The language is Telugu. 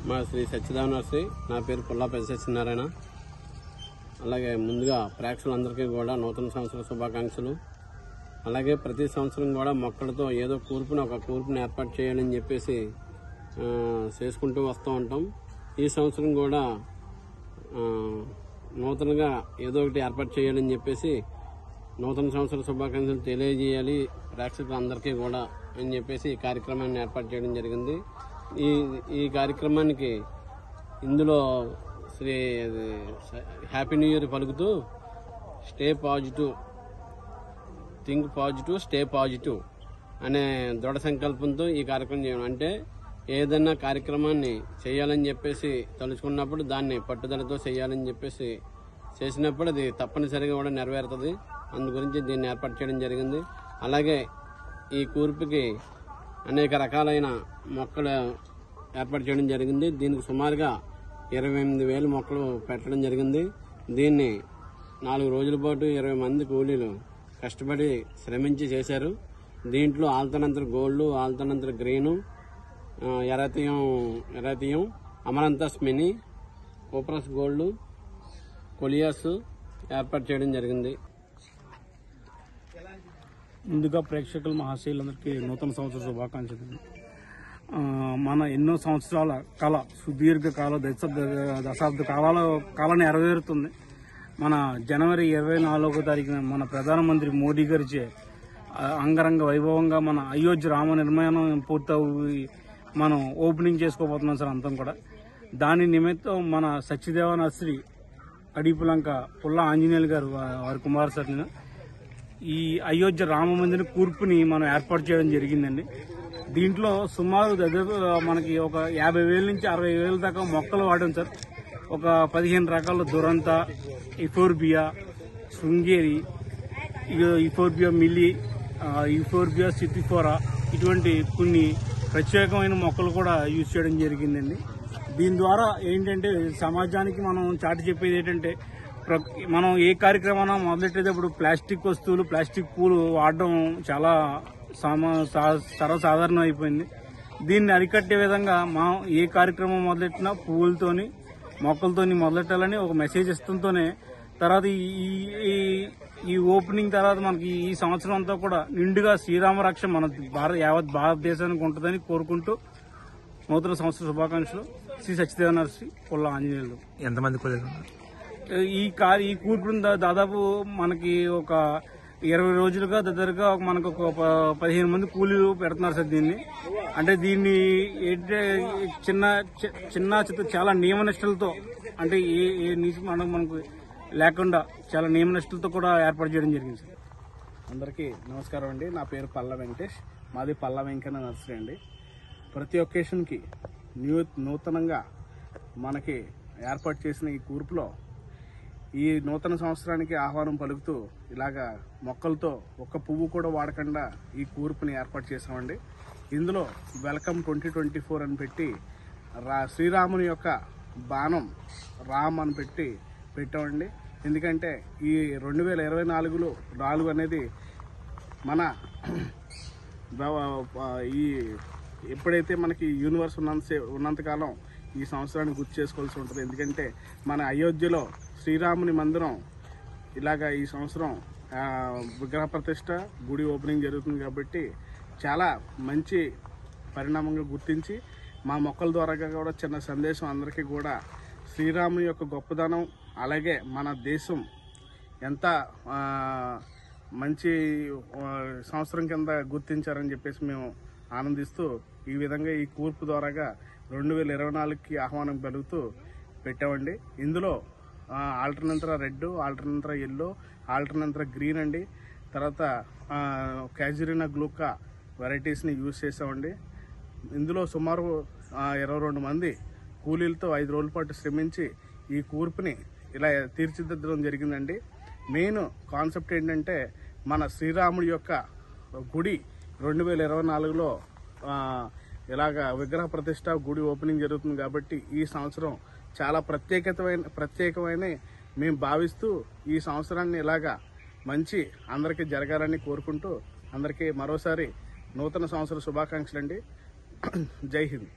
మా శ్రీ సత్యదేవ నర్సరీ. నా పేరు పుల్లాపల్లి సత్యనారాయణ. అలాగే ముందుగా ప్రేక్షకులందరికీ కూడా నూతన సంవత్సర శుభాకాంక్షలు. అలాగే ప్రతి సంవత్సరం కూడా మొక్కలతో ఏదో ఒక కూర్పుని ఏర్పాటు చేయాలని చెప్పేసి చేసుకుంటూ వస్తూ ఉంటాం. ఈ సంవత్సరం కూడా నూతనంగా ఏదో ఒకటి ఏర్పాటు చేయాలని చెప్పేసి నూతన సంవత్సర శుభాకాంక్షలు తెలియజేయాలి ప్రేక్షకులందరికీ కూడా అని చెప్పేసి ఈ కార్యక్రమాన్ని ఏర్పాటు చేయడం జరిగింది. ఈ కార్యక్రమానికి ఇందులో శ్రీ హ్యాపీ న్యూ ఇయర్ పలుకుతూ stay positive, think positive, stay positive అనే దృఢ సంకల్పంతో ఈ కార్యక్రమం చేయడం. అంటే ఏదైనా కార్యక్రమాన్ని చేయాలని చెప్పేసి తలుచుకున్నప్పుడు దాన్ని పట్టుదలతో చేయాలని చెప్పేసి చేసినప్పుడు అది తప్పనిసరిగా కూడా నెరవేరుతుంది. అందు గురించి దీన్ని ఏర్పాటు చేయడం జరిగింది. అలాగే ఈ కూర్పుకి అనేక రకాలైన మొక్కలు ఏర్పాటు చేయడం జరిగింది. దీనికి సుమారుగా 28,000 మొక్కలు పెట్టడం జరిగింది. దీన్ని 4 రోజుల పాటు 20 మంది కూలీలు కష్టపడి శ్రమించి చేశారు. దీంట్లో ఆల్తనంతర గోల్డ్, ఆల్తనంతర గ్రీను, ఎరాతియం, అమరంతస్ మినీ, కోప్రస్ గోల్డ్, కొలియాస్ ఏర్పాటు చేయడం జరిగింది. ముందుగా ప్రేక్షకులు మహాశయులందరికీ నూతన సంవత్సర శుభాకాంక్షలు. మన ఎన్నో సంవత్సరాల కళ, సుదీర్ఘ కాల దశాబ్ద కాలం నెరవేరుతుంది. మన జనవరి 24వ తారీఖున మన ప్రధానమంత్రి మోడీ గారిచే అంగరంగ వైభవంగా మన అయోధ్య రామ నిర్మాణం పూర్తయి మనం ఓపెనింగ్ చేసుకోబోతున్నాం సార్. అంతం కూడా దాని నిమిత్తం మన సత్యదేవ నర్సరీ అడిపులంక పుల్ల ఆంజనేయులు గారు వారి కుమార్ సార్ ఈ అయోధ్య రామ మందిర కూర్పుని మనం ఏర్పాటు చేయడం జరిగిందండి. దీంట్లో సుమారు మనకి ఒక 50,000 నుంచి 60,000 దాకా మొక్కలు వాడాం సార్. ఒక 15 రకాల దురంత, ఇఫోర్బియా, శృంగేరి, ఇఫోర్బియా మిల్లీ, ఇఫోర్బియా సిటిఫోరా, ఇటువంటి కొన్ని ప్రత్యేకమైన మొక్కలు కూడా యూజ్ చేయడం జరిగిందండి. దీని ద్వారా ఏంటంటే సమాజానికి మనం చాటి చెప్పేది ఏంటంటే మనం ఏ కార్యక్రమాన్ని మొదలెట్టేటప్పుడు ప్లాస్టిక్ వస్తువులు, ప్లాస్టిక్ పూలు వాడడం చాలా సర్వసాధారణం అయిపోయింది. దీన్ని అరికట్టే విధంగా మనం ఏ కార్యక్రమం మొదలెట్టినా పువ్వులతోని, మొక్కలతోని మొదలెట్టాలని ఒక మెసేజ్ ఇస్తుంటూనే తర్వాత ఈ ఓపెనింగ్ తర్వాత మనకి ఈ సంవత్సరం అంతా కూడా నిండుగా శ్రీరామ రక్ష మన యావత్ భారతదేశానికి ఉంటుందని కోరుకుంటూ నూతన సంవత్సర శుభాకాంక్షలు. శ్రీ సత్యదేవ నర్సరీ పుల్ల ఆంజనేయులు. ఎంతమంది కూలీలు? ఈ కూర్పు దాదాపు మనకి ఒక 20 రోజులుగా దగ్గరగా మనకు ఒక 15 మంది కూలీలు పెడుతున్నారు సార్ దీన్ని. అంటే దీన్ని చిన్న చాలా నియమనిష్టలతో, అంటే ఏ నీతి మనకు లేకుండా చాలా నియమనిష్టలతో కూడా ఏర్పాటు చేయడం జరిగింది సార్. అందరికీ నమస్కారం అండి. నా పేరు పల్ల వెంకటేష్, మాది పల్ల వెంకన్న నర్సరీ అండి. ప్రతి ఒకేషన్కి నూతనంగా మనకి ఏర్పాటు చేసిన ఈ కూర్పులో ఈ నూతన సంవత్సరానికి ఆహ్వానం పలుకుతూ ఇలాగా మొక్కలతో ఒక్క పువ్వు కూడా వాడకుండా ఈ కూర్పుని ఏర్పాటు చేసామండి. ఇందులో వెల్కమ్ 2024 అని పెట్టి శ్రీరాముని యొక్క బాణం రామ్ అని పెట్టామండి. ఎందుకంటే ఈ 2024లో 4 అనేది మన ఈ ఎప్పుడైతే మనకి యూనివర్స్ ఉన్నంతకాలం ఈ సంవత్సరాన్ని గుర్తు చేసుకోవాల్సి ఉంటుంది. ఎందుకంటే మన అయోధ్యలో శ్రీరాముని మందిరం ఇలాగా ఈ సంవత్సరం విగ్రహ ప్రతిష్ట, గుడి ఓపెనింగ్ జరుగుతుంది. కాబట్టి చాలా మంచి పరిణామంగా గుర్తించి మా మొక్కల ద్వారా కూడా చిన్న సందేశం అందరికీ కూడా శ్రీరాముని యొక్క గొప్పదనం, అలాగే మన దేశం ఎంత మంచి సంవత్సరం కింద గుర్తించారని చెప్పేసి మేము ఆనందిస్తూ ఈ విధంగా ఈ కూర్పు ద్వారాగా 2024కి ఆహ్వానం పలుకుతూ పెట్టామండి. ఇందులో ఆల్టర్నేంతర రెడ్, ఆల్టర్నేంతర ఎల్లో, ఆల్టర్నేంతర గ్రీన్ అండి, తర్వాత క్యాజురినా గ్లూకా వెరైటీస్ని యూజ్ చేసామండి. ఇందులో సుమారు 22 మంది కూలీలతో 5 రోజుల పాటు శ్రమించి ఈ కూర్పుని ఇలా తీర్చిదిద్దడం జరిగిందండి. మెయిన్ కాన్సెప్ట్ ఏంటంటే మన శ్రీరాముడి యొక్క గుడి 2024లో ఇలాగా విగ్రహ ప్రతిష్ట, గుడి ఓపెనింగ్ జరుగుతుంది. కాబట్టి ఈ సంవత్సరం చాలా ప్రత్యేకమైన మేము భావిస్తూ ఈ సంవత్సరాన్ని ఇలాగా మంచి అందరికీ జరగాలని కోరుకుంటూ అందరికీ మరోసారి నూతన సంవత్సర శుభాకాంక్షలండి. జై హింద్.